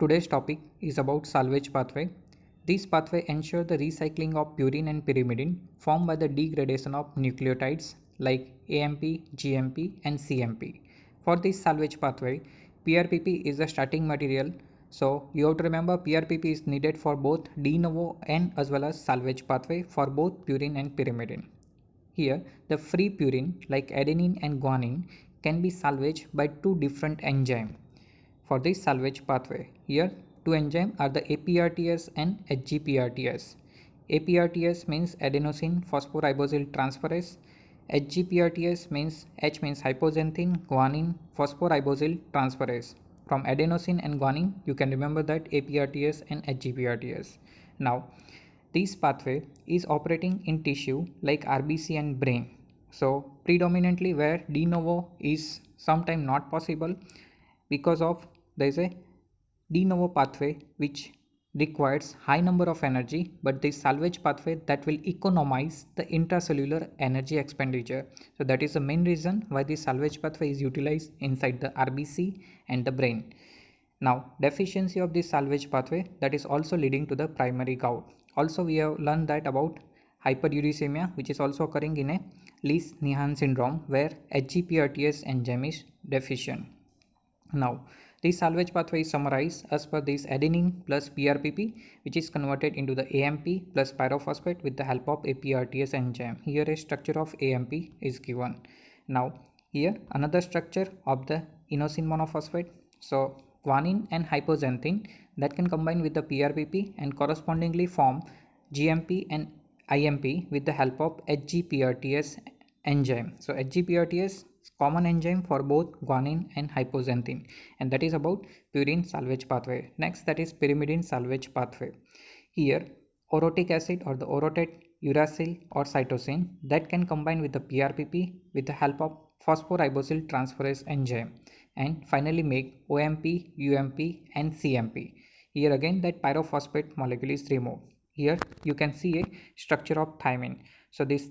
Today's topic is about salvage pathway. This pathway ensures the recycling of purine and pyrimidine formed by the degradation of nucleotides like AMP, GMP, and CMP. For this salvage pathway, PRPP is the starting material. So you have to remember PRPP is needed for both de novo and as well as salvage pathway for both purine and pyrimidine. Here, the free purine like adenine and guanine can be salvaged by two different enzymes for this salvage pathway. Here, two enzymes are the APRTS and HGPRTS. APRTS means adenosine phosphoribosyl transferase. HGPRTS means H means hypoxanthine guanine phosphoribosyl transferase. From adenosine and guanine, you can remember that APRTS and HGPRTS. Now, this pathway is operating in tissue like RBC and brain. So, predominantly where de novo is sometimes not possible because of there is a de novo pathway which requires high number of energy, but this salvage pathway that will economize the intracellular energy expenditure. So that is the main reason why the salvage pathway is utilized inside the RBC and the brain. Now, deficiency of this salvage pathway that is also leading to the primary gout. Also, we have learned that about hyperuricemia, which is also occurring in a Lesch-Nyhan syndrome where HGPRTS enzyme is deficient. Now, this salvage pathway is summarized as per this adenine plus PRPP, which is converted into the AMP plus pyrophosphate with the help of APRTS enzyme. Here a structure of AMP is given. Now, here another structure of the inosine monophosphate. So, guanine and hypoxanthine that can combine with the PRPP and correspondingly form GMP and IMP with the help of HGPRTS enzyme. So, HGPRTS common enzyme for both guanine and hypoxanthine, and that is about purine salvage pathway. Next, that is pyrimidine salvage pathway. Here orotic acid or the orotate uracil or cytosine that can combine with the PRPP with the help of phosphoribosyl transferase enzyme and finally make OMP, UMP and CMP. Here again that pyrophosphate molecule is removed. Here you can see a structure of thymine. So this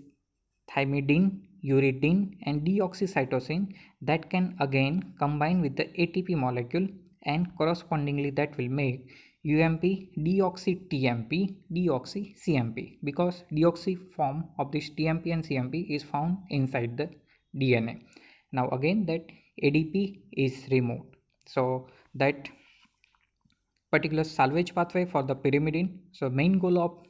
thymidine, uridine and deoxycytosine that can again combine with the ATP molecule and correspondingly that will make UMP, deoxy TMP, deoxy CMP because deoxy form of this TMP and CMP is found inside the DNA. Now again that ADP is removed. So that particular salvage pathway for the pyrimidine. So main goal of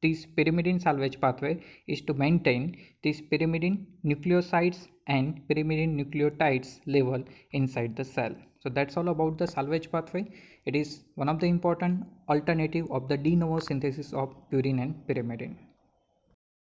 this pyrimidine salvage pathway is to maintain this pyrimidine nucleosides and pyrimidine nucleotides level inside the cell. So that's all about the salvage pathway. It is one of the important alternative of the de novo synthesis of purine and pyrimidine.